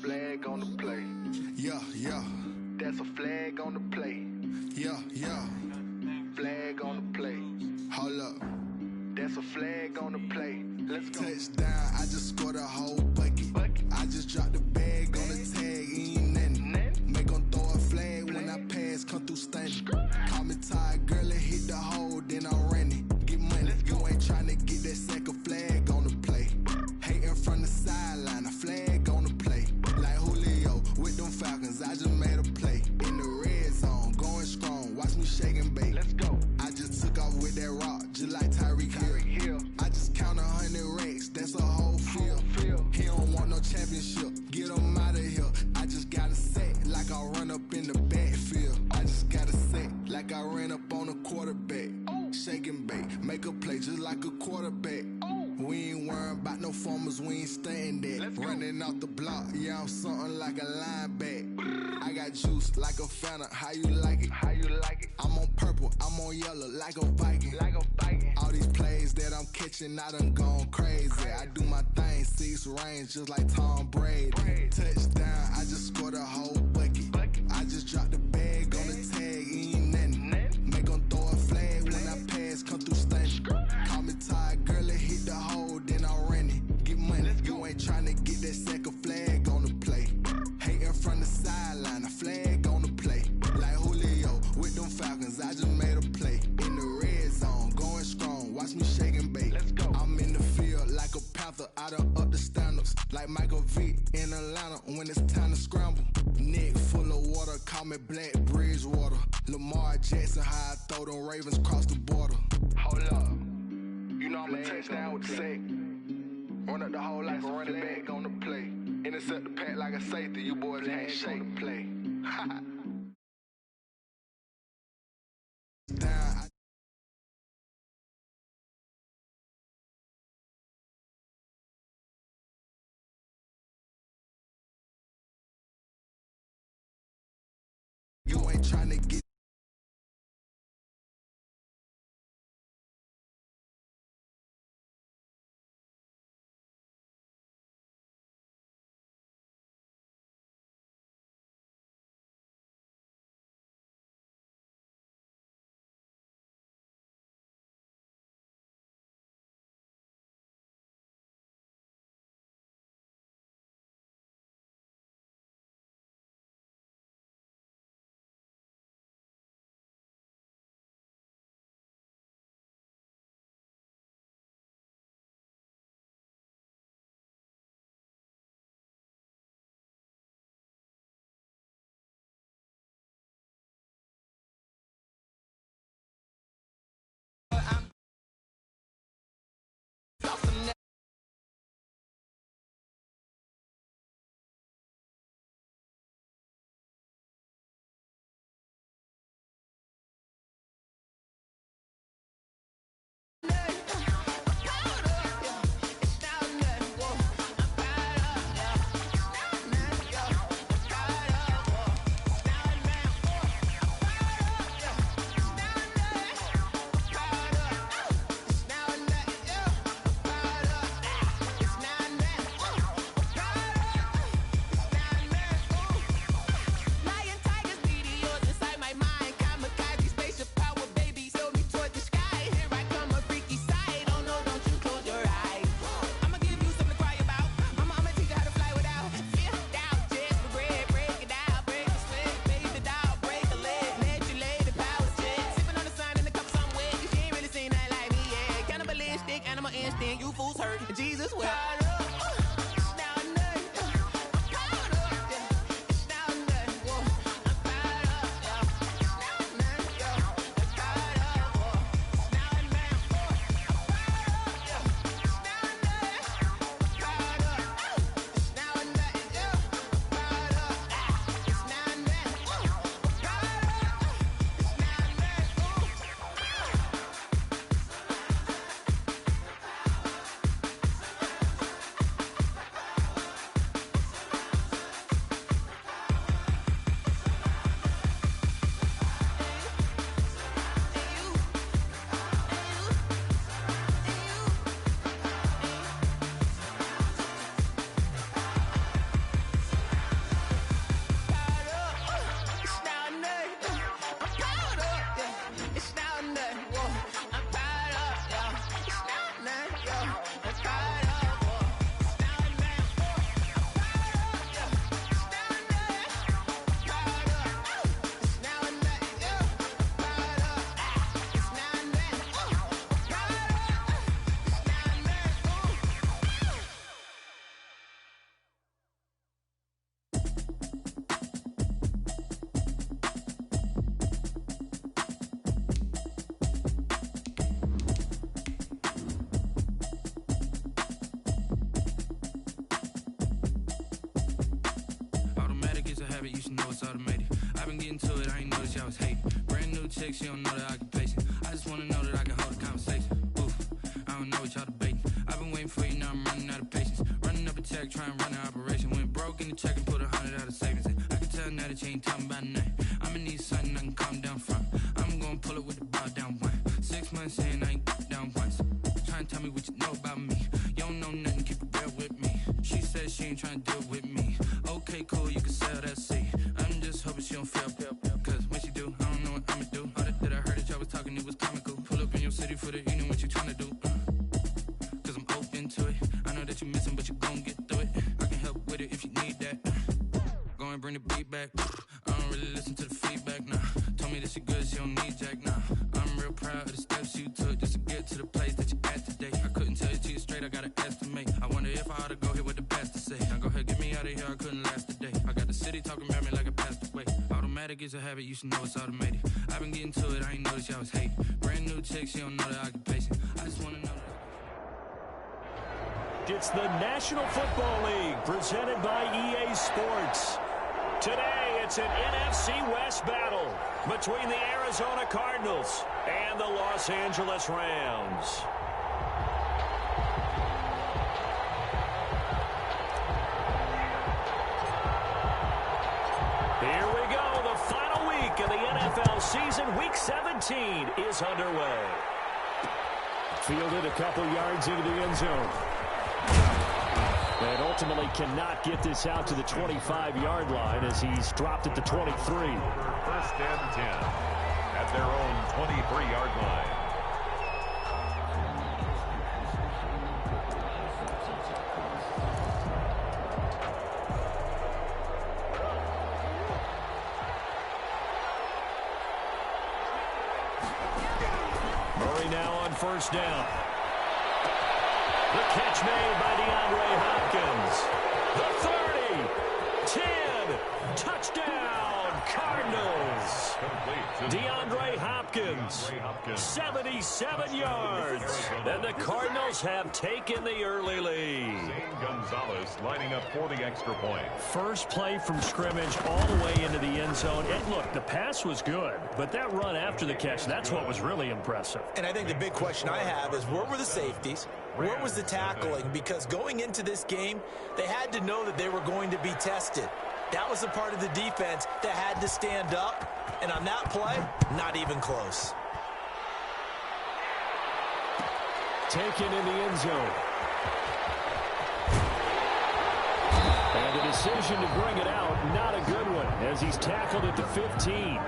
Flag on the play. Yeah, yeah. That's a flag on the play. Yeah, yeah. Flag on the play. Hold up. That's a flag on the play. Let's go. Touchdown, I just scored a whole bucket. I just dropped the bag on the tag, ain't nothing. Make 'em throw a flag when I pass, come through stunning. Call me tired, girl, and hit the hole, then I'm running. Get money, you ain't tryna get that second flag on the play. Hating from the sideline, a flag on the play. Like Julio with them Falcons, I just made a play. In the red zone, going strong, watch me shake and bake. Let's go. I just took off with that rock, just like Tyreek Hill. I just count 100 racks, that's a whole field. He don't want no championship, get him out of here. I just got a set, like I run up in the backfield. I just got a set, like I ran up on a quarterback. Shake and bake, make a play just like a quarterback. We ain't worrying about no formers, we ain't staying that. Running off the block, yeah, I'm something like a linebacker. I got juice like a Fanta, how you like it? How you like it? I'm on purple, I'm on yellow, like a Viking. Like a Viking. All these plays that I'm catching, I done gone crazy. I do my thing, 6 range, just like Tom Brady. Touchdown, I just scored a whole bucket. I just dropped the bag on the tag, ain't nothing. Make 'em throw a flag when I pass, come through stunning. Call me tired, girl, and hit the hole, then I'm running. Get money, you ain't tryna get that second flag on the play. Hating from the sideline, a flag on the play. Like Julio with them Falcons, I just made a play. In the red zone, going strong, watch me shake and bake. Let's go. I'm in the field like a Panther, I done up the standards. Like Michael Vick in Atlanta when it's time to scramble. Neck full of water, call me Black Bridgewater. Lamar Jackson, how I throw them Ravens cross the border. Hold up. You know I'm a touchdown with the sack. Run up the whole like a running back on the play. Intercept the pack like a safety. You boys can't shake the play. Down, you ain't tryna get automated. I've been getting to it, I ain't noticed y'all was hating. Brand new chick, she don't know the occupation. I just wanna know that I can hold a conversation. Oof, I don't know what y'all debating. I've been waiting for you, now I'm running out of patience. Running up a check, trying to run an operation. Went broke in the check and put 100 out of savings in. I can tell now that you ain't talking about nothing. I'ma need something I can calm down from. I'm gonna pull it with the bow down one. 6 months in, I ain't down once. Trying to tell me what you know about me. You don't know nothing, keep it real with me. She said she ain't trying to deal with me. Okay, cool, you can sell that seat. I'm just hoping she don't fail. Cause when she do, I don't know what I'ma do. All that I heard that y'all was talking, it was comical. Pull up in your city for the evening, what you trying to do? Cause I'm open to it. I know that you missing, but you gon' get through it. I can help with it if you need that. Go and bring the beat back. I don't really listen to the feedback, nah. Told me that she good, she don't need jack, nah. I'm real proud of the steps you took just to get to the place that you at today. I couldn't tell it to you straight, I gotta estimate. I wonder if I ought to go here with the best to say. Now go ahead, get me out of here, I couldn't last a day. I got the city talking about me like I passed away. Automatic is a habit, you should know it's automated. I've been getting to it, I ain't noticed y'all was hating. Brand new chick, she don't know the occupation. I just wanna know that. It's the National Football League presented by EA Sports. Today, it's an NFC West battle between the Arizona Cardinals and the Los Angeles Rams. Here we go. The final week of the NFL season, Week 17, is underway. Fielded a couple yards into the end zone. And ultimately cannot get this out to the 25-yard line as he's dropped at the 23. First and 10 at their own 23-yard line. Murray now on first down. The catch made by DeAndre Hopkins. The 30, 10, touchdown, Cardinals. DeAndre Hopkins, 77 yards. And the Cardinals have taken the early lead. Zane Gonzalez lining up for the extra point. First play from scrimmage all the way into the end zone. And look, the pass was good, but that run after the catch, that's what was really impressive. And I think the big question I have is, where were the safeties? Where was the tackling? Because going into this game, they had to know that they were going to be tested. That was a part of the defense that had to stand up. And on that play, not even close. Taken in the end zone. And the decision to bring it out, not a good one, as he's tackled at the 15.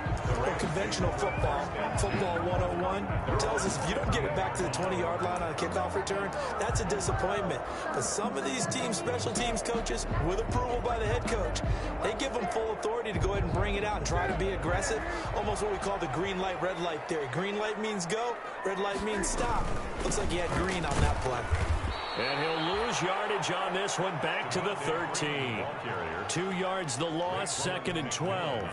Well, conventional football 101, tells us if you don't get it back to the 20-yard line on a kickoff return, that's a disappointment. But some of these teams, special teams coaches, with approval by the head coach, they give them full authority to go ahead and bring it out and try to be aggressive. Almost what we call the green light, red light theory. Green light means go, red light means stop. Looks like he had green on that play. And he'll lose yardage on this one, back to the 13. 2 yards the loss, 2nd and 12.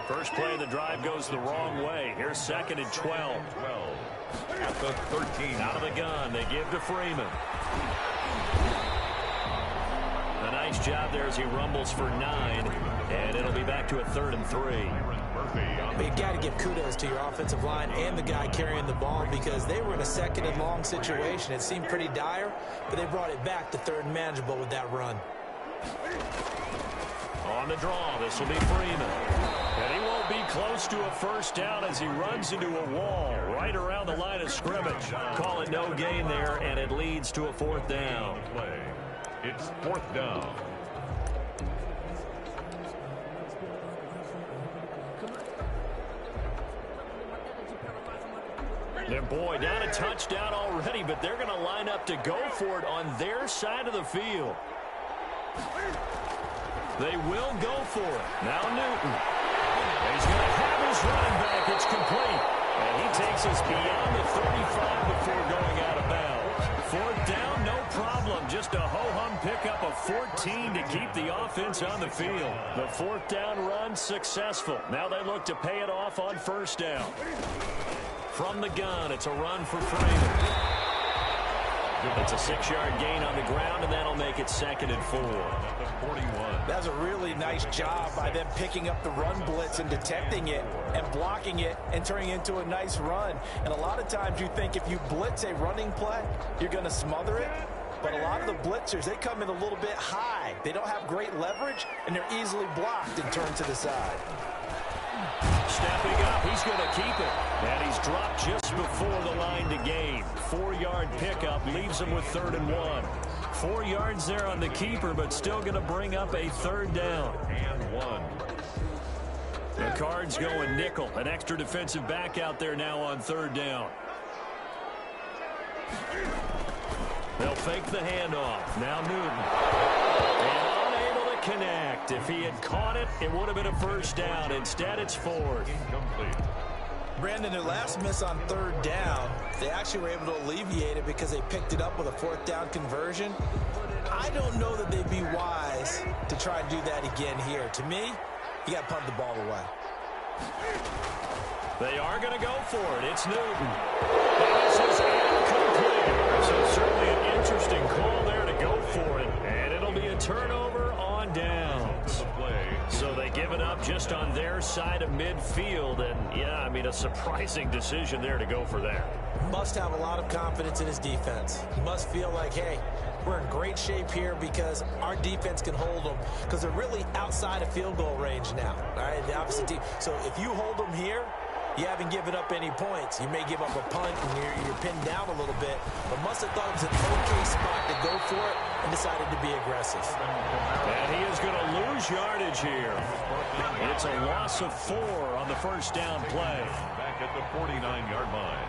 First play of the drive goes the wrong way. Here's 2nd and 12. At the 13. Out of the gun, they give to Freeman. A nice job there as he rumbles for 9. And it'll be back to a 3rd and 3. But you got to give kudos to your offensive line and the guy carrying the ball, because they were in a 2nd and long situation. It seemed pretty dire, but they brought it back to 3rd and manageable with that run. On the draw, this will be Freeman. And he won't be close to a first down as he runs into a wall right around the line of scrimmage. Call it no gain there, and it leads to a 4th down. It's 4th down. And boy, down a touchdown already, but they're going to line up to go for it on their side of the field. They will go for it. Now Newton. He's going to have his running back. It's complete. And he takes us beyond the 35 before going out of bounds. 4th down, no problem. Just a ho-hum pickup of 14 to keep the offense on the field. The 4th down run successful. Now they look to pay it off on first down. From the gun, it's a run for Freeman. It's a 6-yard gain on the ground, and that'll make it 2nd and 4. That's a really nice job by them picking up the run blitz and detecting it and blocking it and turning it into a nice run. And a lot of times you think if you blitz a running play, you're going to smother it. But a lot of the blitzers, they come in a little bit high. They don't have great leverage, and they're easily blocked and turned to the side. Stepping up, he's going to keep it. And he's dropped just before the line to gain. 4-yard pickup leaves him with 3rd and 1. 4 yards there on the keeper, but still going to bring up a 3rd down. And 1. The Cards going nickel. An extra defensive back out there now on 3rd down. They'll fake the handoff. Now Newton. And unable to connect. If he had caught it, it would have been a 1st down. Instead, it's 4th. Incomplete. Brandon, their last miss on 3rd down, they actually were able to alleviate it because they picked it up with a 4th down conversion. I don't know that they'd be wise to try and do that again here. To me, you got to punt the ball away. They are going to go for it. It's Newton. And this is incomplete. So certainly an interesting call there to go for it. And it'll be a turnover on downs. So they give it up just on their side of midfield. And, yeah, I mean, a surprising decision there to go for that. Must have a lot of confidence in his defense. He must feel like, hey, we're in great shape here because our defense can hold them because they're really outside of field goal range now. All right, the opposite team. So if you hold them here, you haven't given up any points. You may give up a punt and you're pinned down a little bit, but must have thought it was an okay spot to go for it and decided to be aggressive. And he is going to lose yardage here. It's a loss of 4 on the 1st down play. Back at the 49-yard line.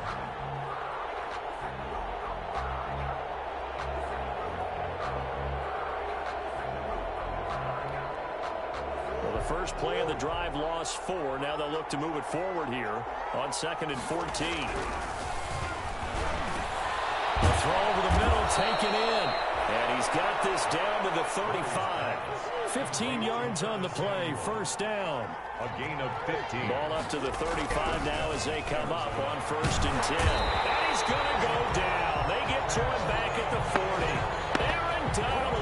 First play of the drive, lost 4. Now they'll look to move it forward here on 2nd and 14. The throw over the middle, taken in. And he's got this down to the 35. 15 yards on the play, 1st down. A gain of 15. Ball up to the 35 now as they come up on 1st and 10. And he's going to go down. They get to him back at the 40. Aaron Donald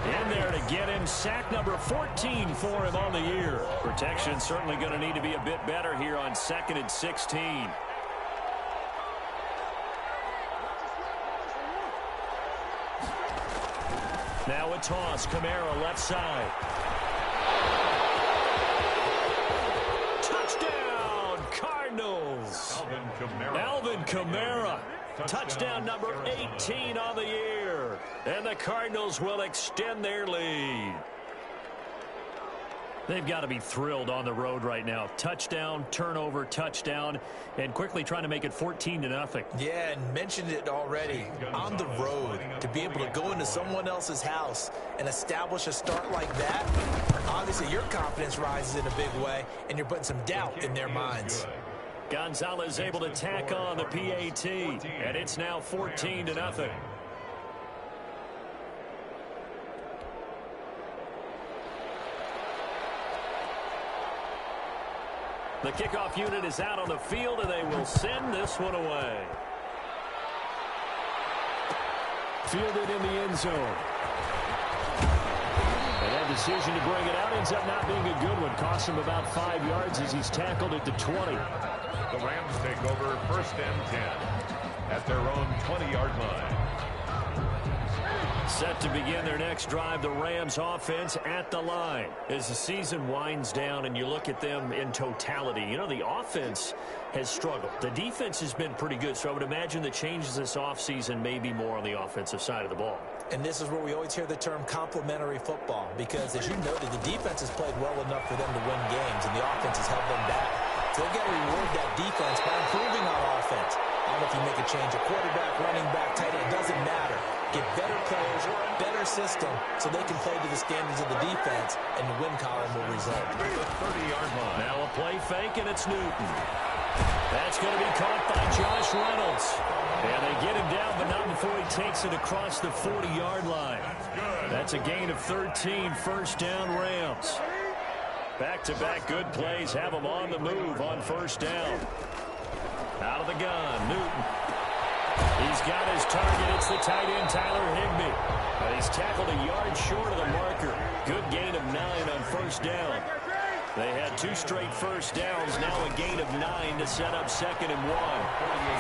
in there to get him. Sack number 14 for him on the year. Protection certainly going to need to be a bit better here on 2nd and 16. Now a toss. Kamara left side. Touchdown, Cardinals. Alvin Kamara. Touchdown number 18 on the year. And the Cardinals will extend their lead. They've got to be thrilled on the road right now. Touchdown, turnover, touchdown, and quickly trying to make it 14-0. Yeah, and mentioned it already. On the road, to be able to go into someone else's house and establish a start like that, obviously your confidence rises in a big way, and you're putting some doubt in their minds. Gonzalez able to tack on the PAT, and it's now 14-0. The kickoff unit is out on the field, and they will send this one away. Fielded in the end zone. And that decision to bring it out ends up not being a good one. Costs him about 5 yards as he's tackled at the 20. The Rams take over 1st and 10 at their own 20-yard line. Set to begin their next drive, the Rams offense at the line. As the season winds down and you look at them in totality, you know, the offense has struggled. The defense has been pretty good, so I would imagine the changes this offseason may be more on the offensive side of the ball. And this is where we always hear the term complementary football, because as you noted, the defense has played well enough for them to win games, and the offense has held them back. So they've got to reward that defense by improving on offense. I don't know if you make a change, a quarterback, running back, tight end, it doesn't matter. Get better players, better system, so they can play to the standards of the defense, and the win column will result. 30-yard line. Now a play fake, and it's Newton. That's going to be caught by Josh Reynolds. And they get him down, but not before he takes it across the 40-yard line. That's a gain of 13, 1st down Rams. Back-to-back good plays have them on the move on 1st down. Out of the gun, Newton. He's got his target. It's the tight end, Tyler Higbee. He's tackled a yard short of the marker. Good gain of 9 on first down. They had 2 straight first downs, now a gain of 9 to set up 2nd and 1.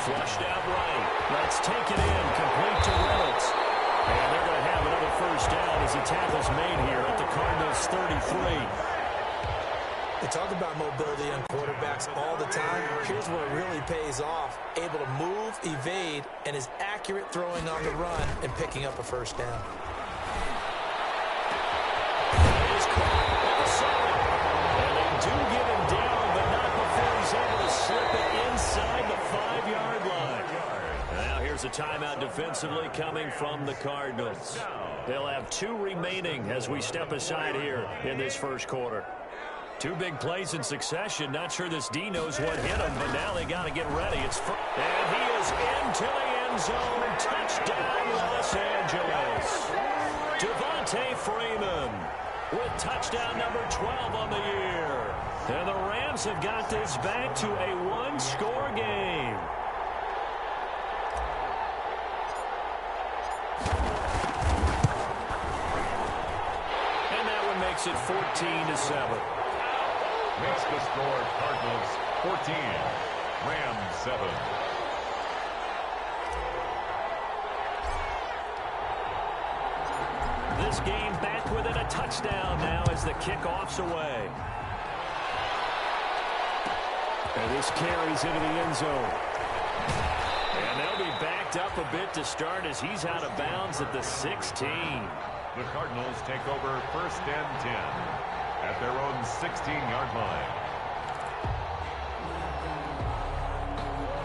Flushed out right. Let's take it in, complete to Reynolds. And they're going to have another first down as the tackle's made here at the Cardinals' 33. They talk about mobility on quarterbacks all the time. Here's where it really pays off. Able to move, evade, and is accurate throwing on the run and picking up a first down. Do get him down, but not before he's able to slip it inside the 5-yard line. Now here's a timeout defensively coming from the Cardinals. They'll have 2 remaining as we step aside here in this first quarter. 2 big plays in succession. Not sure this D knows what hit him, but now they got to get ready. And he is into the end zone. Touchdown, Los Angeles. Devontae Freeman with touchdown number 12 on the year. And the Rams have got this back to a 1-score game. And that one makes it 14-7. Makes the score Cardinals 14, Rams 7. This game back within a touchdown now as the kickoff's away. And this carries into the end zone. And they'll be backed up a bit to start as he's out of bounds at the 16. The Cardinals take over 1st and 10 at their own 16-yard line.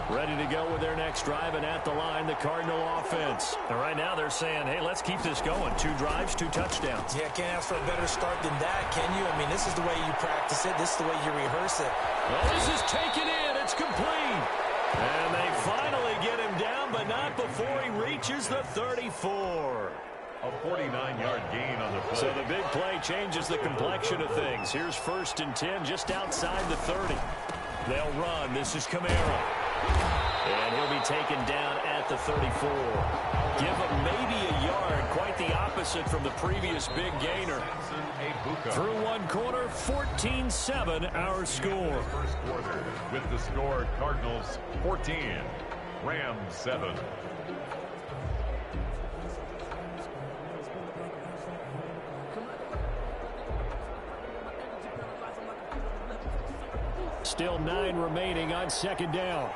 Ready to go with their next drive, and at the line, the Cardinal offense. And right now they're saying, hey, let's keep this going. 2 drives, 2 touchdowns. Yeah, can't ask for a better start than that, can you? I mean, this is the way you practice it. This is the way you rehearse it. Well, this is taken in. It's complete. And they finally get him down, but not before he reaches the 34. A 49-yard gain on the play. So the big play changes the complexion of things. Here's 1st and 10 just outside the 30. They'll run. This is Kamara. And he'll be taken down at the 34. Give him maybe a yard. Quite the opposite from the previous big gainer. Through 1 quarter, 14-7 our score. First quarter with the score Cardinals 14, Rams 7. Still 9 remaining on 2nd down.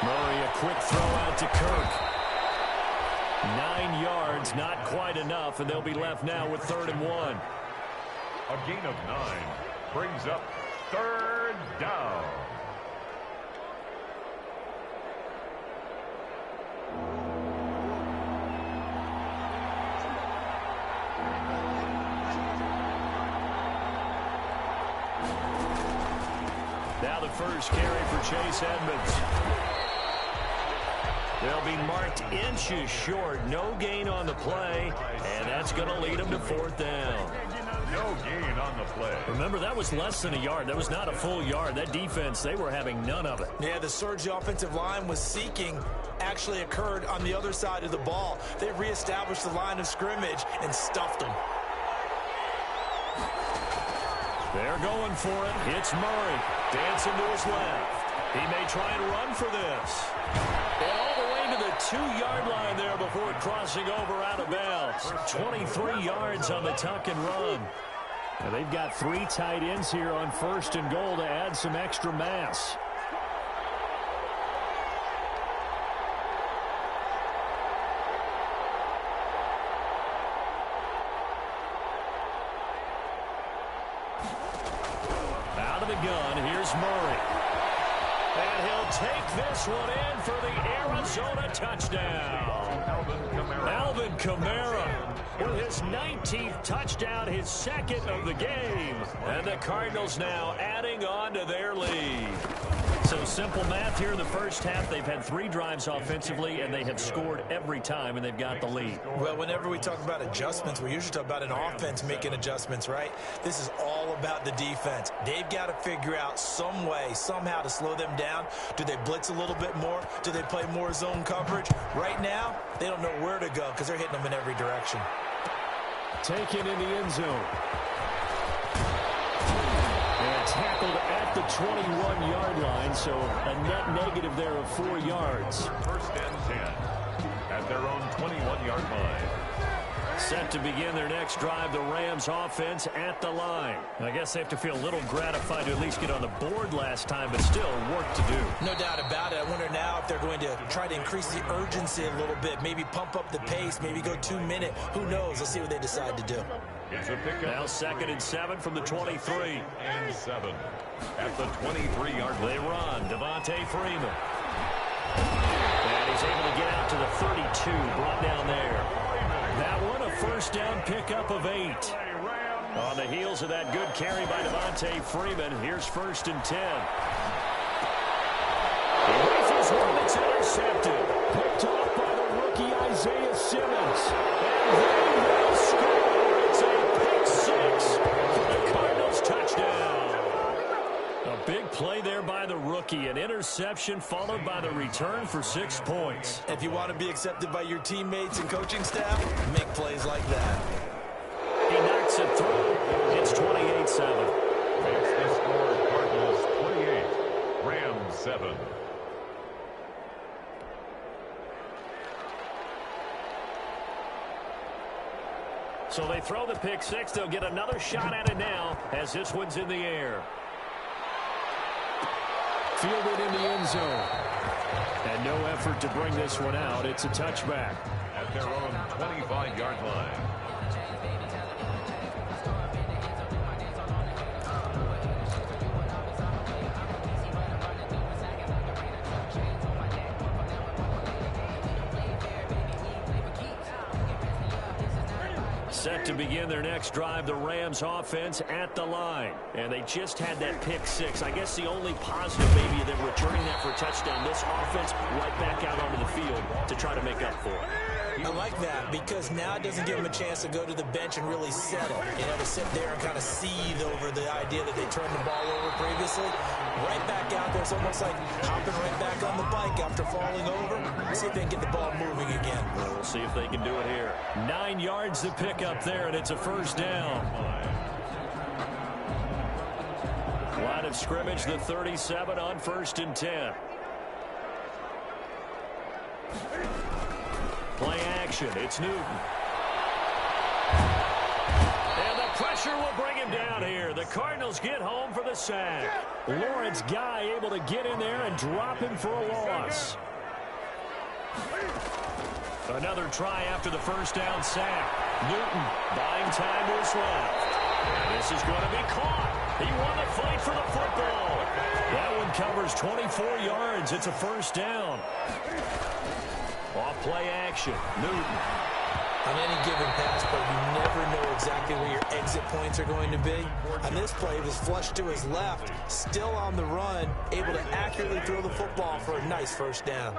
Murray, a quick throw out to Kirk. 9 yards, not quite enough, and they'll be left now with 3rd and 1. A gain of 9 brings up 3rd down. Now the first carry for Chase Edmonds. They'll be marked inches short. No gain on the play, and that's going to lead them to 4th down. No gain on the play. Remember, that was less than a yard. That was not a full yard. That defense, they were having none of it. Yeah, the surge the offensive line was seeking actually occurred on the other side of the ball. They reestablished the line of scrimmage and stuffed them. They're going for it. It's Murray. Dancing to his left. He may try and run for this. And all the way to the 2-yard line there before crossing over out of bounds. 23 yards on the tuck and run. And they've got 3 tight ends here on 1st and goal to add some extra mass. Out of the gun, here's Murray. And he'll take this one in for the Arizona touchdown. Alvin Kamara with his 19th touchdown, his 2nd of the game. And the Cardinals now adding on to their lead. So simple math here in the first half. They've had 3 drives offensively, and they have scored every time, and they've got the lead. Well, whenever we talk about adjustments, we usually talk about an offense making adjustments, right? This is all about the defense. They've got to figure out some way, somehow to slow them down. Do they blitz a little bit more? Do they play more zone coverage? Right now, they don't know where to go because they're hitting them in every direction. Taken in the end zone. And tackled at the 21-yard line, so a net negative there of 4 yards. First and 10 at their own 21-yard line. Set to begin their next drive, the Rams offense at the line. I guess they have to feel a little gratified to at least get on the board last time, but still work to do. No doubt about it. I wonder now if they're going to try to increase the urgency a little bit, maybe pump up the pace, maybe go 2-minute. Who knows? Let's see what they decide to do. It's a pickup. Now 2nd and 7 from the 23. And 7 at the 23-yard line. They run. Devontae Freeman. And he's able to get out to the 32, brought down there. That one, a first down pickup of 8. On the heels of that good carry by Devontae Freeman, here's 1st and 10. He rifles one that's intercepted. Picked off by the rookie Isaiah Simmons. And they will score. It's a pick 6 for the Cardinals touchdown. A big play there by the rookie. An interception followed by the return for 6 points. If you want to be accepted by your teammates and coaching staff, make plays like that. He knocks it through. It's 28-7. It's the score. Cardinals 28, Rams 7. So they throw the pick 6. They'll get another shot at it now as this one's in the air. Fielded in the end zone. And no effort to bring this one out. It's a touchback. At their own 25-yard line. Set to begin their next drive, the Rams offense at the line. And they just had that pick 6. I guess the only positive maybe they're returning that for a touchdown. This offense right back out onto the field to try to make up for it. I like that because now it doesn't give them a chance to go to the bench and really settle. You know, to sit there and kind of seethe over the idea that they turned the ball over previously. Right back out there. It's almost like hopping right back on the bike after falling over. See if they can get the ball moving again. We'll see if they can do it here. 9 yards to pick up there, and it's a first down. Line of scrimmage, the 37 on 1st and 10. Play action. It's Newton. And the pressure will bring him down here. The Cardinals get home for the sack. Lawrence Guy able to get in there and drop him for a loss. Another try after the first down sack. Newton buying time to his left. And this is going to be caught. He won the fight for the football. That one covers 24 yards. It's a first down. Off play action. Newton. On any given pass, but you never know exactly where your exit points are going to be. On this play, it was flushed to his left, still on the run, able to accurately throw the football for a nice first down.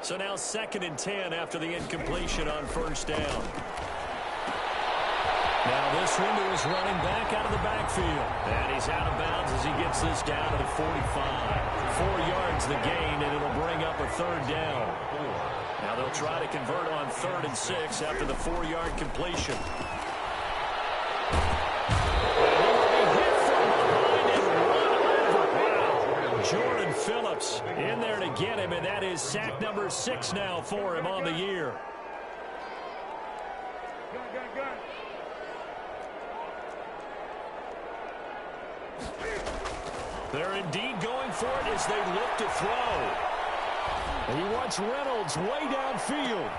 So now 2nd and 10 after the incompletion on first down. Now this one is running back out of the backfield. And he's out of bounds as he gets this down to the 45. 4 yards the gain, and it'll bring up a 3rd down. Now they'll try to convert on 3rd and 6 after the 4-yard completion. Jordan Phillips in there to get him, and that is sack number 6 now for him on the year. They're indeed going for it as they look to throw. He wants Reynolds way downfield.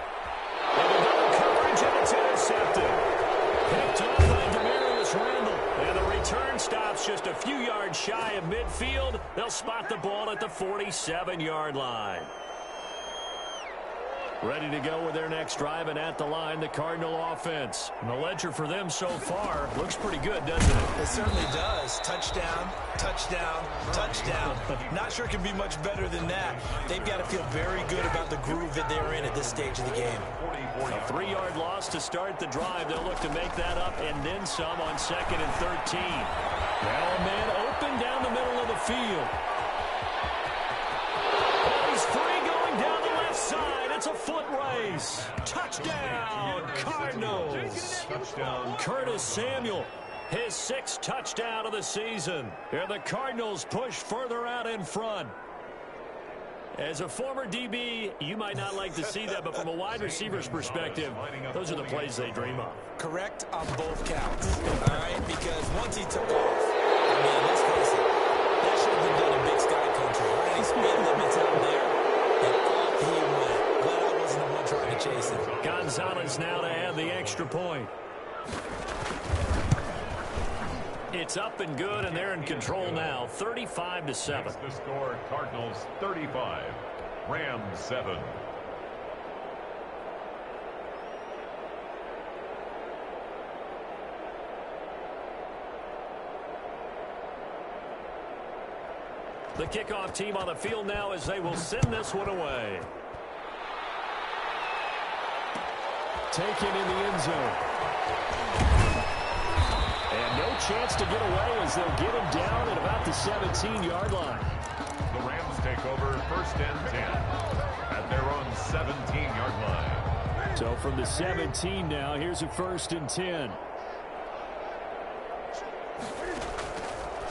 And the double coverage, and it's intercepted. Picked up by Demarius Randall. And the return stops just a few yards shy of midfield. They'll spot the ball at the 47-yard line. Ready to go with their next drive, and at the line, the Cardinal offense. And the ledger for them so far looks pretty good, doesn't it? It certainly does. Touchdown, touchdown, touchdown. Not sure it can be much better than that. They've got to feel very good about the groove that they're in at this stage of the game. A 3-yard loss to start the drive. They'll look to make that up and then some on 2nd and 13. Now a man open down the middle of the field. Oh, he's free going down the left side. It's a foot race. Touchdown, Cardinals. Touchdown. Curtis Samuel, his 6th touchdown of the season. And the Cardinals push further out in front. As a former DB, you might not like to see that, but from a wide receiver's perspective, those are the plays they dream of. Correct on both counts, all right? Because once he took off, I mean, let's face it, that should have been done in Big Sky Country. Right? Speed limits out there, and off he went. Glad I wasn't the one trying to chase him. Gonzalez now to add the extra point. It's up and good, and they're in control now, 35-7. The score, Cardinals 35, Rams 7. The kickoff team on the field now as they will send this one away. Taken in the end zone. And no chance to get away as they'll get him down at about the 17-yard line. The Rams take over 1st and 10 at their own 17-yard line. So from the 17 now, here's a 1st and 10.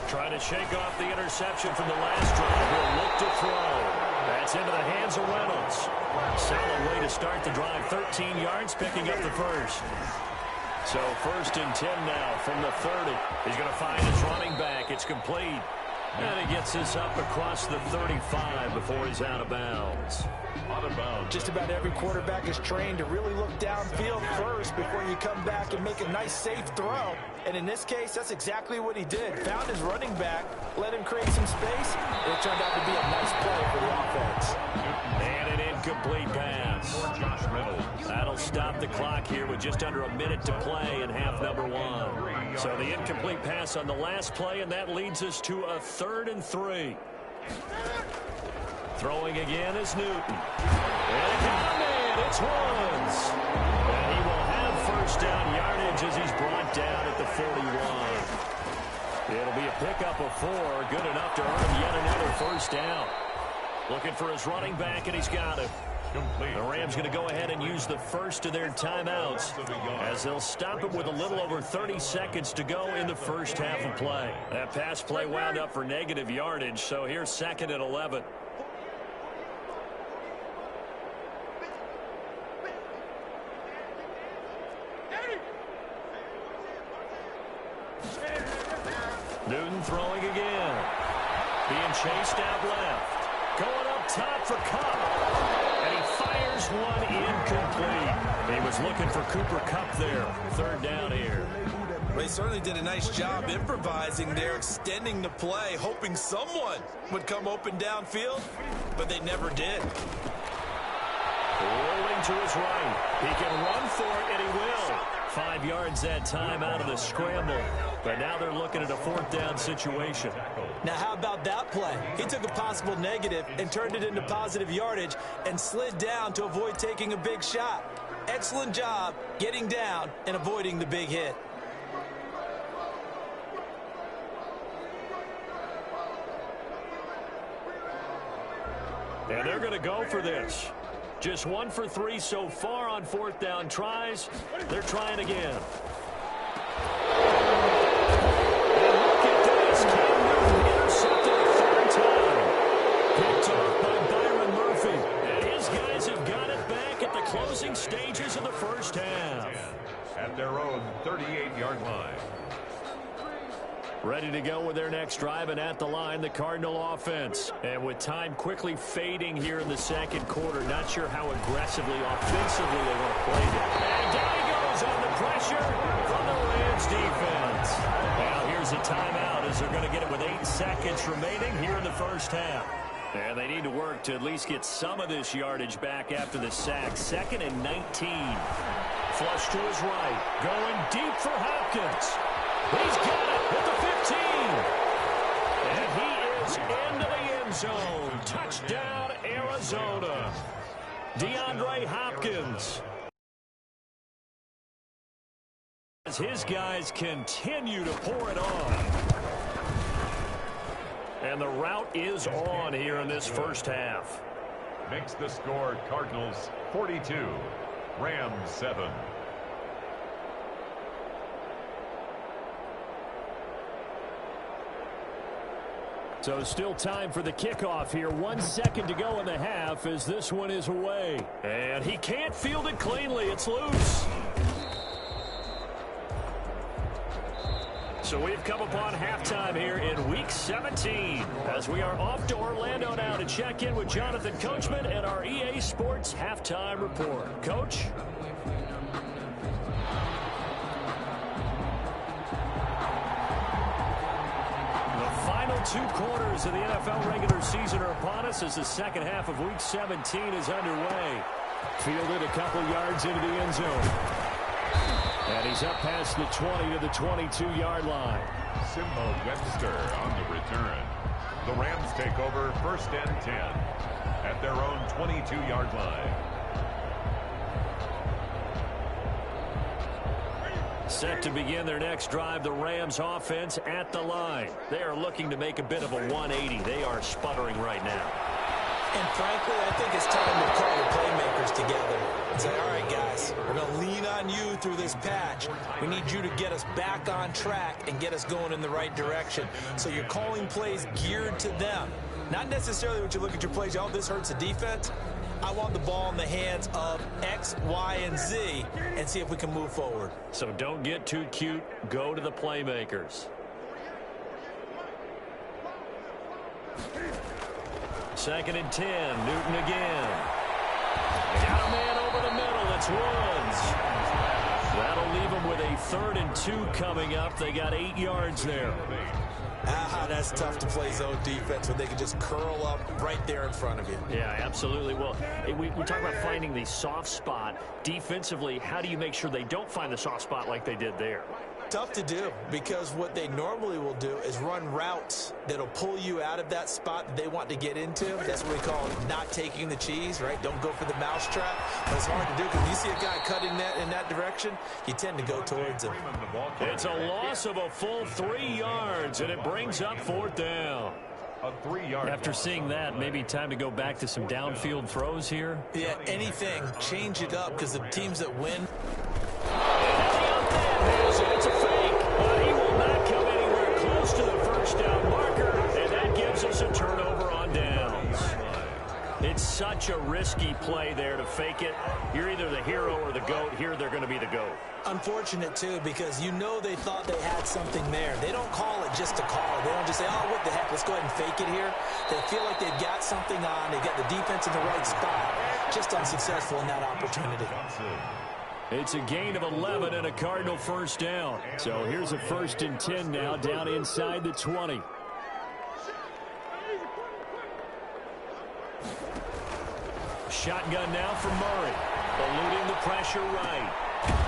Trying to shake off the interception from the last drive. He'll look to throw. That's into the hands of Reynolds. Solid way to start the drive. 13 yards, picking up the first. So 1st and 10 now from the 30. He's going to find his running back. It's complete. And he gets this up across the 35 before he's out of bounds. Out of bounds. Just about every quarterback is trained to really look downfield first before you come back and make a nice, safe throw. And in this case, that's exactly what he did. Found his running back, let him create some space, and it turned out to be a nice play for the offense. And an incomplete pass. Josh Reynolds. That'll stop the clock here with just under a minute to play in half number 1. So the incomplete pass on the last play, and that leads us to a 3rd and 3. Throwing again is Newton. And it's Woods. And he will have 1st down yardage as he's brought down at the 41. It'll be a pickup of 4, good enough to earn him yet another 1st down. Looking for his running back, and he's got it. The Rams going to go ahead and use the first of their timeouts as they'll stop it with a little over 30 seconds to go in the first half of play. That pass play wound up for negative yardage, so here's 2nd and 11. Newton throwing again. Being chased out left. Going up top for Kupp. And he fires one incomplete. He was looking for Cooper Kupp there. 3rd down here. Well, he certainly did a nice job improvising there, extending the play, hoping someone would come open downfield, but they never did. Rolling to his right. He can run for it, and he will. 5 yards that time out of the scramble. But now they're looking at a 4th down situation. Now, how about that play? He took a possible negative and turned it into positive yardage and slid down to avoid taking a big shot. Excellent job getting down and avoiding the big hit. And they're going to go for this. Just 1 for 3 so far on 4th down tries. They're trying again. And look at this. Cam Newton intercepted a 3rd time. Picked off by Byron Murphy. And his guys have got it back at the closing stages of the first half. At their own 38-yard line. Ready to go with their next drive, and at the line, the Cardinal offense. And with time quickly fading here in the 2nd quarter, not sure how aggressively, offensively they want to play it. And down he goes on the pressure from the Rams defense. Now here's a timeout as they're going to get it with 8 seconds remaining here in the first half. And they need to work to at least get some of this yardage back after the sack. 2nd and 19. Flush to his right. Going deep for Hopkins. He's got it at the 15. And he is into the end zone. Touchdown, Arizona. DeAndre Hopkins. As his guys continue to pour it on. And the route is on here in this first half. Makes the score Cardinals 42, Rams 7. So still time for the kickoff here. 1 second to go in the half as this one is away. And he can't field it cleanly. It's loose. So we've come upon halftime here in Week 17 as we are off to Orlando now to check in with Jonathan Coachman and our EA Sports Halftime Report. Coach? The final 2 quarters of the NFL regular season are upon us as the second half of Week 17 is underway. Fielded a couple yards into the end zone. And he's up past the 20 to the 22-yard line. Simba Webster on the return. The Rams take over 1st and 10 at their own 22-yard line. Set to begin their next drive, the Rams offense at the line. They are looking to make a bit of a 180. They are sputtering right now. And frankly, I think it's time to call the playmakers together and say, all right, guys, we're going to lean on you through this patch. We need you to get us back on track and get us going in the right direction. So you're calling plays geared to them. Not necessarily when you look at your plays, oh, this hurts the defense. I want the ball in the hands of X, Y, and Z and see if we can move forward. So don't get too cute. Go to the playmakers. 2nd and 10. Newton again. Got a man over the middle. It's Woods. That'll leave them with a 3rd and 2 coming up. They got 8 yards there. That's tough to play zone defense when they can just curl up right there in front of you. Yeah, absolutely. Well, we talk about finding the soft spot. Defensively, how do you make sure they don't find the soft spot like they did there? Tough to do, because what they normally will do is run routes that'll pull you out of that spot that they want to get into. That's what we call not taking the cheese, right? Don't go for the mousetrap. But it's hard to do because you see a guy cutting that in that direction, you tend to go towards him. It's a loss of a full 3 yards, and it brings up 4th down. A 3-yard. After seeing that, maybe time to go back to some downfield throws here. Yeah, anything. Change it up, because the teams that win. It's a fake, but he will not come anywhere close to the first down marker, and that gives us a turnover on downs. It's such a risky play there to fake it. You're either the hero or the GOAT. Here they're going to be the GOAT. Unfortunate, too, because you know they thought they had something there. They don't call it just to call. They don't just say, oh, what the heck, let's go ahead and fake it here. They feel like they've got something on. They've got the defense in the right spot. Just unsuccessful in that opportunity. It's a gain of 11 and a Cardinal first down. So here's a 1st and 10 now down inside the 20. Shotgun now for Murray. Eluding the pressure right.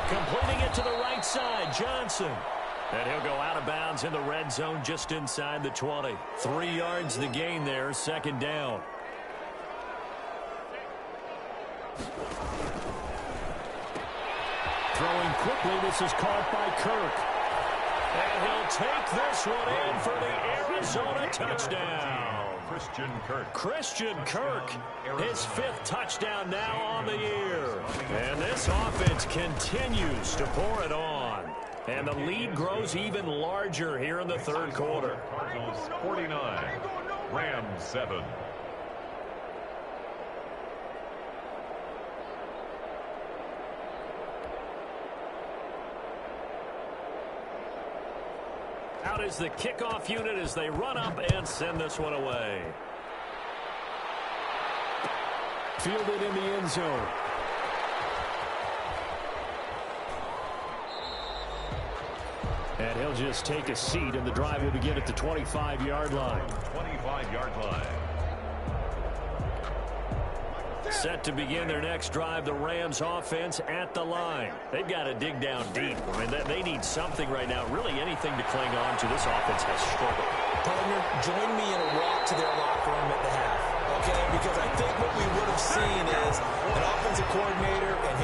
Completing it to the right side, Johnson. And he'll go out of bounds in the red zone just inside the 20. 3 yards the gain there, 2nd down. Throwing quickly, this is caught by Kirk. And he'll take this one in for the Arizona touchdown. Christian Kirk, his 5th touchdown now on the year. And this offense continues to pour it on. And the lead grows even larger here in the 3rd quarter. Cardinals 49, Rams 7. Out is the kickoff unit as they run up and send this one away. Fielded in the end zone. And he'll just take a seat, and the drive will begin at the 25-yard line. 25-yard line. Set to begin their next drive, the Rams offense at the line. They've got to dig down deep. I mean, they need something right now, really anything to cling on to. This offense has struggled. Partner, join me in a walk to their locker room at the half, okay? Because I think what we would have seen is an offensive coordinator and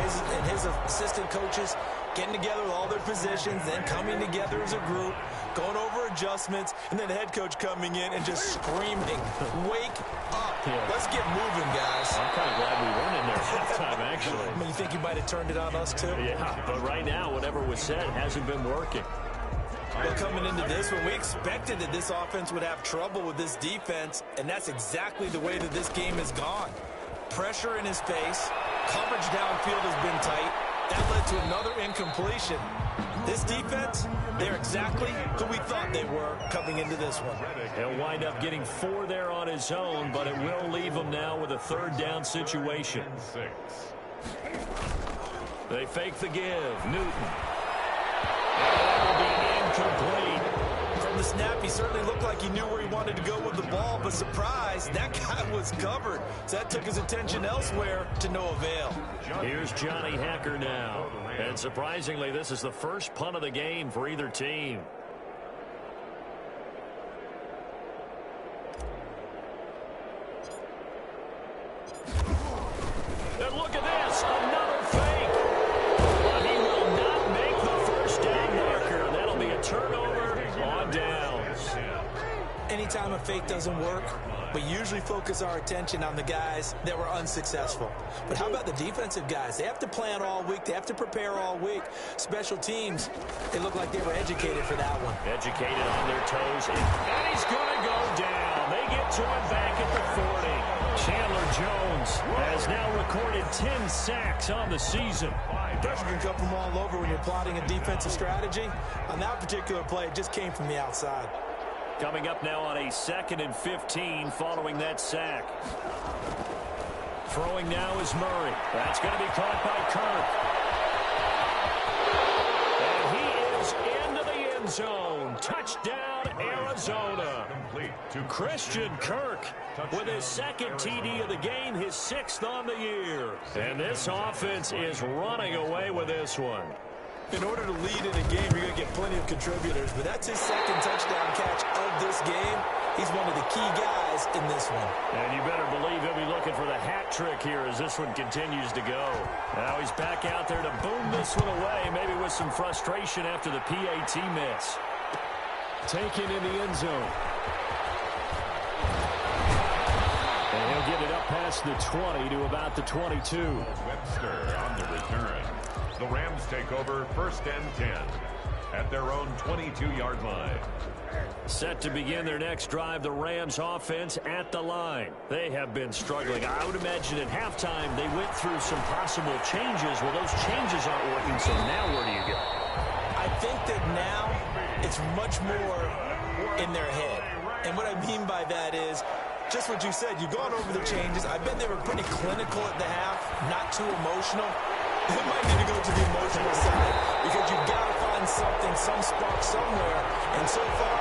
his assistant coaches getting together with all their positions, then coming together as a group, going over adjustments, and then the head coach coming in and just screaming, wake up. Yeah. Let's get moving, guys. I'm kind of glad we weren't in there halftime, actually. I mean, you think you might have turned it on us, too? Yeah, but right now, whatever was said hasn't been working. Well, coming into this one, we expected that this offense would have trouble with this defense, and that's exactly the way that this game has gone. Pressure in his face, coverage downfield has been tight. That led to another incompletion. This defense, they're exactly who we thought they were coming into this one. He'll wind up getting 4 there on his own, but it will leave him now with a 3rd down situation. They fake the give. Newton. That'll be incomplete. From the snap, he certainly looked like he knew where he wanted to go with the ball, but surprise, that guy was covered. So that took his attention elsewhere to no avail. Here's Johnny Hacker now. And surprisingly, this is the first punt of the game for either team. And look at this, another fake. But he will not make the first down marker. That'll be a turnover on downs. Anytime a fake doesn't work, we usually focus our attention on the guys that were unsuccessful. But how about the defensive guys? They have to plan all week. They have to prepare all week. Special teams, they look like they were educated for that one. Educated on their toes. And he's going to go down. They get to him back at the 40. Chandler Jones has now recorded 10 sacks on the season. Pressure can come from all over when you're plotting a defensive strategy. On that particular play, it just came from the outside. Coming up now on a 2nd and 15 following that sack. Throwing now is Murray. That's going to be caught by Kirk. And he is into the end zone. Touchdown, Arizona. Christian Kirk with his 2nd TD of the game, his 6th on the year. And this offense is running away with this one. In order to lead in a game, you're going to get plenty of contributors, but that's his 2nd touchdown catch of this game. He's one of the key guys in this one. And you better believe he'll be looking for the hat trick here as this one continues to go. Now he's back out there to boom this one away, maybe with some frustration after the PAT miss. Taken in the end zone. And he'll get it up past the 20 to about the 22. Webster on the return. The Rams take over 1st and 10 at their own 22-yard line. Set to begin their next drive, the Rams offense at the line. They have been struggling. I would imagine at halftime they went through some possible changes. Well, those changes aren't working, so now where do you go? I think that now it's much more in their head. And what I mean by that is just what you said. You've gone over the changes. I bet they were pretty clinical at the half, not too emotional. They might need to go to the emotional side because you've got to find something, some spark somewhere. And so far,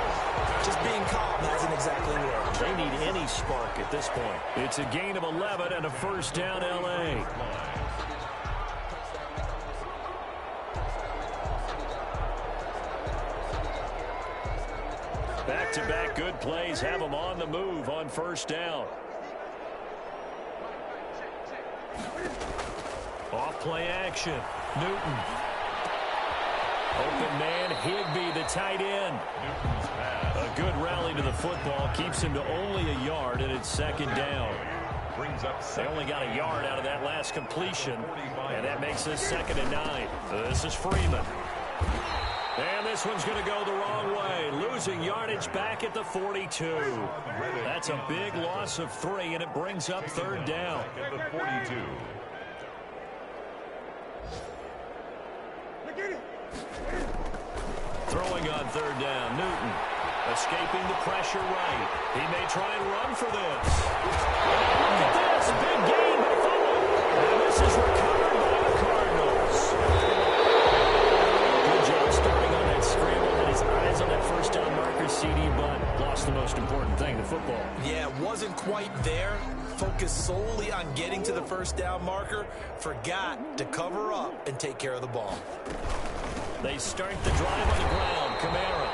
just being calm hasn't exactly worked. They need any spark at this point. It's a gain of 11 and a 1st down, L.A. Back-to-back good plays have them on the move on 1st down. Off play action. Newton. Open man, Higbee, the tight end. A good rally to the football. Keeps him to only a yard, and it's 2nd down. They only got a yard out of that last completion, and that makes this 2nd and 9. This is Freeman. And this one's going to go the wrong way. Losing yardage back at the 42. That's a big loss of 3, and it brings up 3rd down. At the 42. Throwing on 3rd down, Newton. Escaping the pressure right. He may try and run for this. Look at this. Big gain, but fumble. And this is recovered by the Cardinals. Good job starting on that scramble. And his eyes on that 1st down marker, CD, but lost the most important thing, the football. Yeah, wasn't quite there. there, focused solely on getting to the first down marker, forgot to cover up and take care of the ball. They start the drive on the ground. Kamara.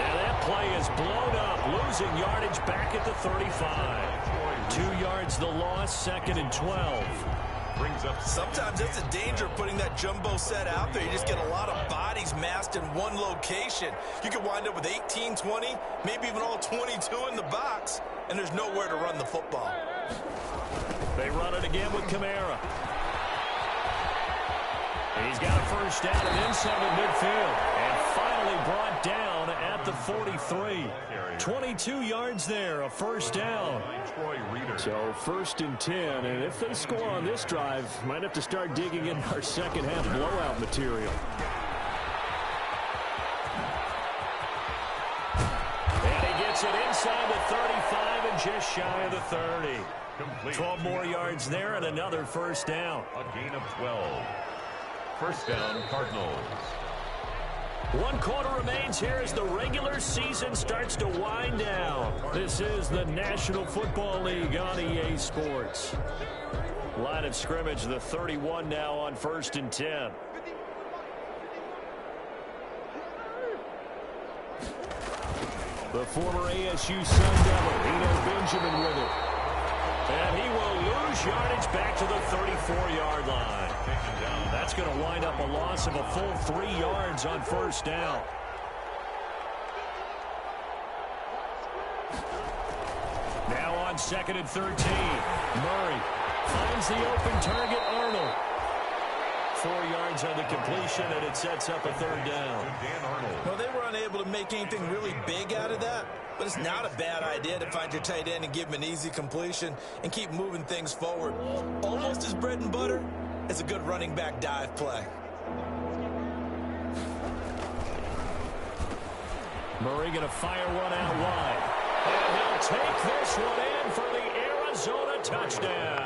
Now that play is blown up, losing yardage back at the 35. 2 yards the loss, 2nd and 12. Sometimes that's the danger of putting that jumbo set out there. You just get a lot of bodies massed in one location. You could wind up with 18, 20, maybe even all 22 in the box, and there's nowhere to run the football. They run it again with Kamara. He's got a first down and inside of midfield. And finally brought down at the 43. 22 yards there, a first down. So 1st and 10, and if they score on this drive, might have to start digging in our second half blowout material. And he gets it inside the 35 and just shy of the 30. 12 more yards there and another first down. A gain of 12. First down, Cardinals. 1 quarter remains here as the regular season starts to wind down. This is the National Football League on EA Sports. Line of scrimmage, the 31 now on 1st and 10. The former ASU Sun Devil, Eno Benjamin with it. And he will lose yardage back to the 34-yard line. That's going to wind up a loss of a full 3 yards on first down. Now on 2nd and 13. Murray finds the open target, Arnold. 4 yards on the completion, and it sets up a 3rd down. Well, they were unable to make anything really big out of that, but it's not a bad idea to find your tight end and give him an easy completion and keep moving things forward. Almost as bread and butter as a good running back dive play. Murray going to fire one out wide. And he'll take this one in for the Arizona touchdown.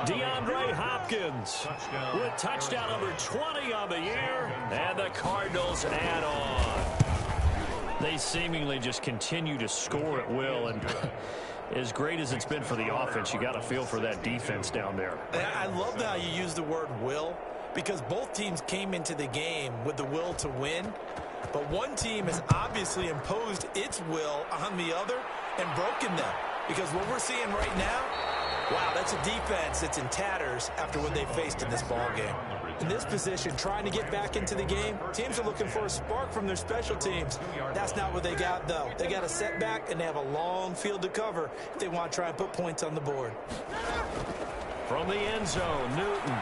DeAndre Hopkins with touchdown number 20 on the year, and the Cardinals add on. They seemingly just continue to score at will, and as great as it's been for the offense, you got to feel for that defense down there. I love how you use the word will, because both teams came into the game with the will to win, but one team has obviously imposed its will on the other and broken them, because what we're seeing right now, wow, that's a defense that's in tatters after what they faced in this ball game. In this position, trying to get back into the game, teams are looking for a spark from their special teams. That's not what they got, though. They got a setback, and they have a long field to cover if they want to try and put points on the board. From the end zone, Newton.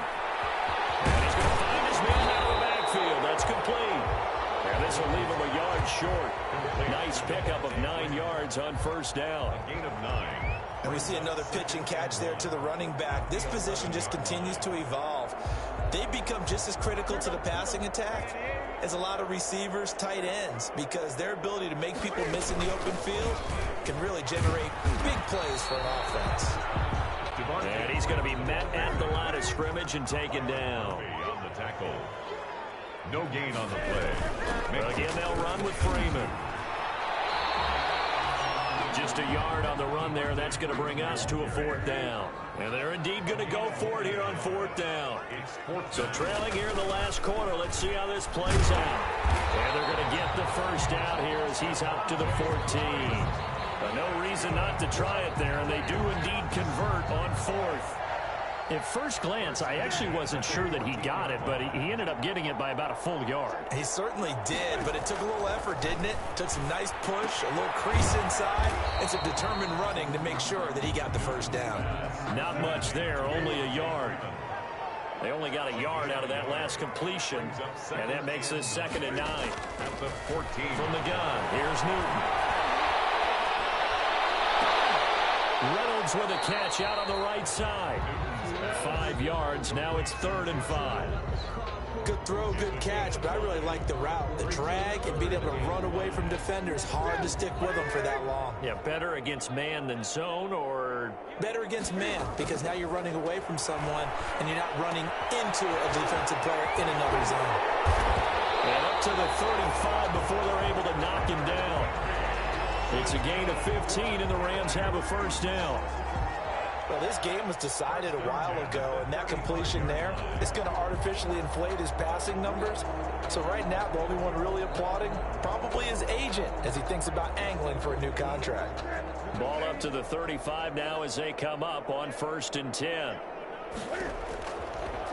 And he's going to find his man out of the backfield. That's complete. And this will leave him a yard short. Nice pickup of 9 yards on first down. A gain of 9. And we see another pitch and catch there to the running back. This position just continues to evolve. They become just as critical to the passing attack as a lot of receivers, tight ends, because their ability to make people miss in the open field can really generate big plays for an offense. And he's going to be met at the line of scrimmage and taken down. On the tackle. No gain on the play. Again, they'll run with Freeman. Just a yard on the run there. That's going to bring us to a 4th down. And they're indeed going to go for it here on 4th down. So trailing here in the last quarter. Let's see how this plays out. And they're going to get the first down here as he's out to the 14. But no reason not to try it there, and they do indeed convert on 4th. At first glance, I actually wasn't sure that he got it, but he ended up getting it by about a full yard. He certainly did, but it took a little effort, didn't it? Took some nice push, a little crease inside, and some determined running to make sure that he got the first down. Not much there, only a yard. They only got a yard out of that last completion, and that makes this 2nd and 9. At the 14. From the gun, here's Newton. Reynolds with a catch out on the right side. 5 yards, now it's 3rd and 5. Good throw, good catch, but I really like the route. The drag and being able to run away from defenders, hard to stick with them for that long. Yeah, better against man than zone, or? Better against man, because now you're running away from someone and you're not running into a defensive player in another zone. And up to the 35 before they're able to knock him down. It's a gain of 15, and the Rams have a first down. Well, this game was decided a while ago, and that completion there is going to artificially inflate his passing numbers. So right now, the only one really applauding probably his agent as he thinks about angling for a new contract. Ball up to the 35 now as they come up on 1st and 10.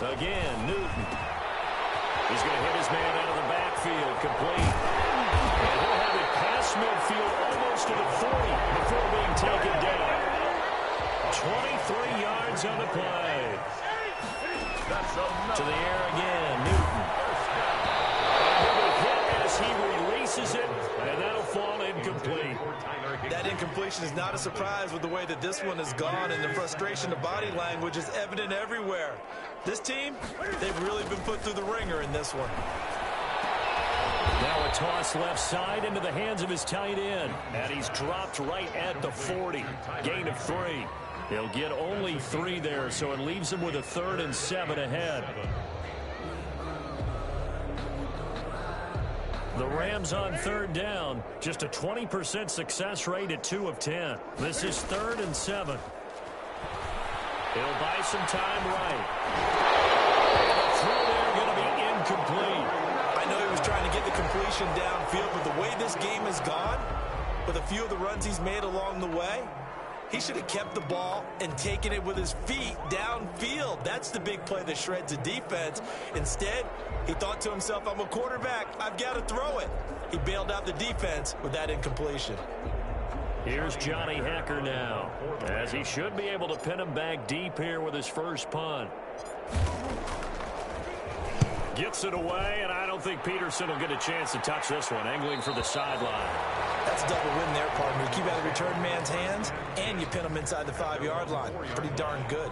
Again, Newton. He's going to hit his man out of the backfield, complete. And he'll have it past midfield almost to the 40 before being taken down. 23 yards on the play. To the air again, Newton. And he'll be hit as he releases it, and that'll fall incomplete. That incompletion is not a surprise with the way that this one has gone, and the frustration of body language is evident everywhere. This team, they've really been put through the ringer in this one. Now a toss left side into the hands of his tight end, and he's dropped right at the 40. Gain of 3. He'll get only 3 there, so it leaves him with a 3rd and 7 ahead. The Rams on 3rd down, just a 20% success rate at 2 of 10. This is 3rd and 7. He'll buy some time right. The throw there going to be incomplete. I know he was trying to get the completion downfield, but the way this game has gone, with a few of the runs he's made along the way, he should have kept the ball and taken it with his feet downfield. That's the big play that shreds a defense. Instead, he thought to himself, I'm a quarterback. I've got to throw it. He bailed out the defense with that incompletion. Here's Johnny Hecker now, as he should be able to pin him back deep here with his first punt. Gets it away, and I don't think Peterson will get a chance to touch this one, angling for the sideline. That's a double win there, partner. You keep out of the return man's hands, and you pin him inside the 5-yard line. Pretty darn good.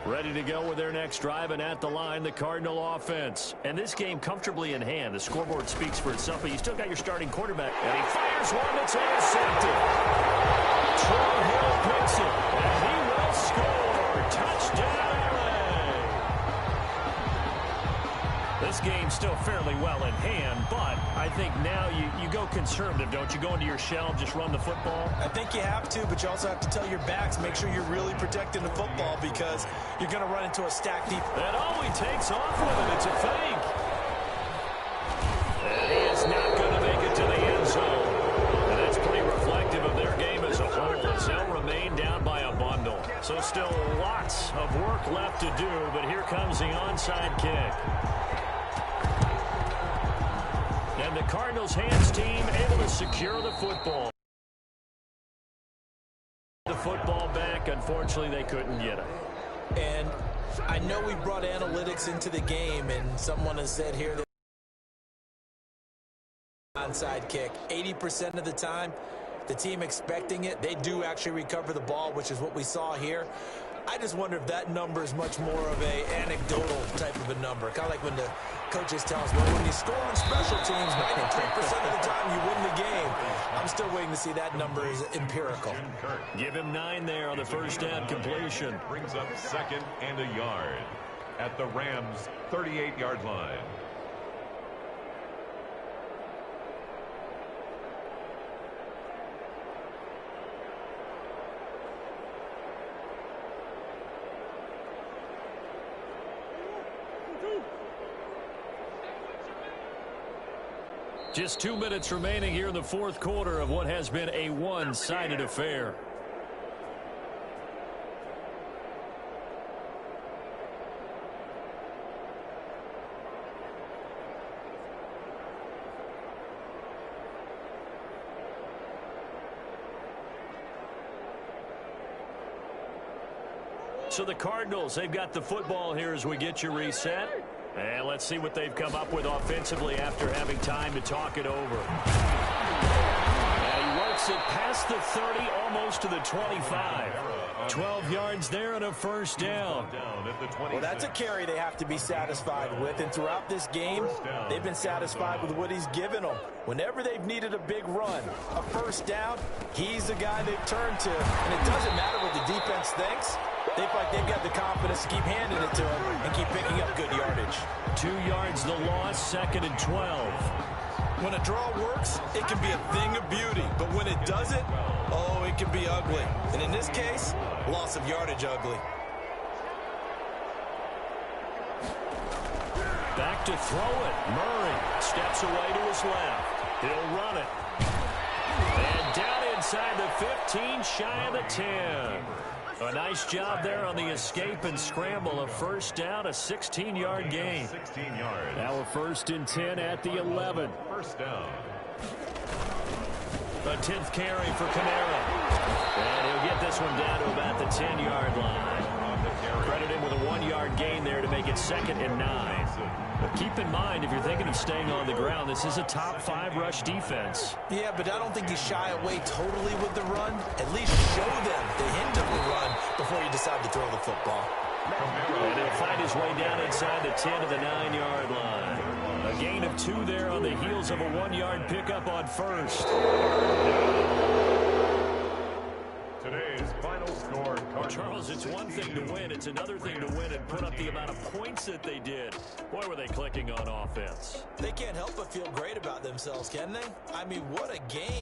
Ready to go with their next drive, and at the line, the Cardinal offense. And this game comfortably in hand. The scoreboard speaks for itself, but you still got your starting quarterback. And he fires one that's intercepted. Troy Hill picks it, and he will score. Touchdown, LA. This game's still fairly well in hand, but I think now you go conservative, don't you? Go into your shell, just run the football? I think you have to, but you also have to tell your backs, make sure you're really protecting the football because you're going to run into a stacked deep. And he takes off with it. It's a fake. And he is not going to make it to the end zone. And that's pretty reflective of their game as a whole, as they'll remain down by a bundle. So still lots of work left to do, but here comes the onside kick. And the Cardinals' hands team able to secure the football. The football back, unfortunately, they couldn't get it. And I know we brought analytics into the game, and someone has said here that onside kick, 80% of the time, the team expecting it, they do actually recover the ball, which is what we saw here. I just wonder if that number is much more of a anecdotal type of a number. Kind of like when the coaches tell us, well, when you score on special teams, 93% of the time you win the game. I'm still waiting to see that number is empirical. Give him 9 there on the first down completion. Brings up 2nd and a yard at the Rams' 38-yard line. Just 2 minutes remaining here in the 4th quarter of what has been a one-sided affair. So the Cardinals, they've got the football here as we get you reset. And let's see what they've come up with offensively after having time to talk it over. And he works it past the 30, almost to the 25. 12 yards there and a first down. Well, that's a carry they have to be satisfied with. And throughout this game, they've been satisfied with what he's given them. Whenever they've needed a big run, a first down, he's the guy they've turned to. And it doesn't matter what the defense thinks. They feel like they've got the confidence to keep handing it to him and keep picking up good yardage. 2 yards the loss, 2nd and 12. When a draw works, it can be a thing of beauty. But when it doesn't, oh, it can be ugly. And in this case, loss of yardage ugly. Back to throw it. Murray steps away to his left. He'll run it. And down inside the 15, shy of the 10. A nice job there on the escape and scramble. A first down, a 16-yard gain. 16 yards. Now a 1st and 10 at the 11. First down. A 10th carry for Kamara. And he'll get this one down to about the 10-yard line. Credit him with a 1-yard gain there to make it 2nd and 9. But keep in mind, if you're thinking of staying on the ground, this is a top 5 rush defense. Yeah, but I don't think you shy away totally with the run. At least show them the hint of the run before you decide to throw the football. And he'll find his way down inside the 10 to the 9-yard line. A gain of 2 there on the heels of a 1-yard pickup on first. Today's final score. Charles, it's one thing to win. It's another thing to win and put up the amount of points that they did. Boy, were they clicking on offense. They can't help but feel great about themselves, can they? I mean, what a game.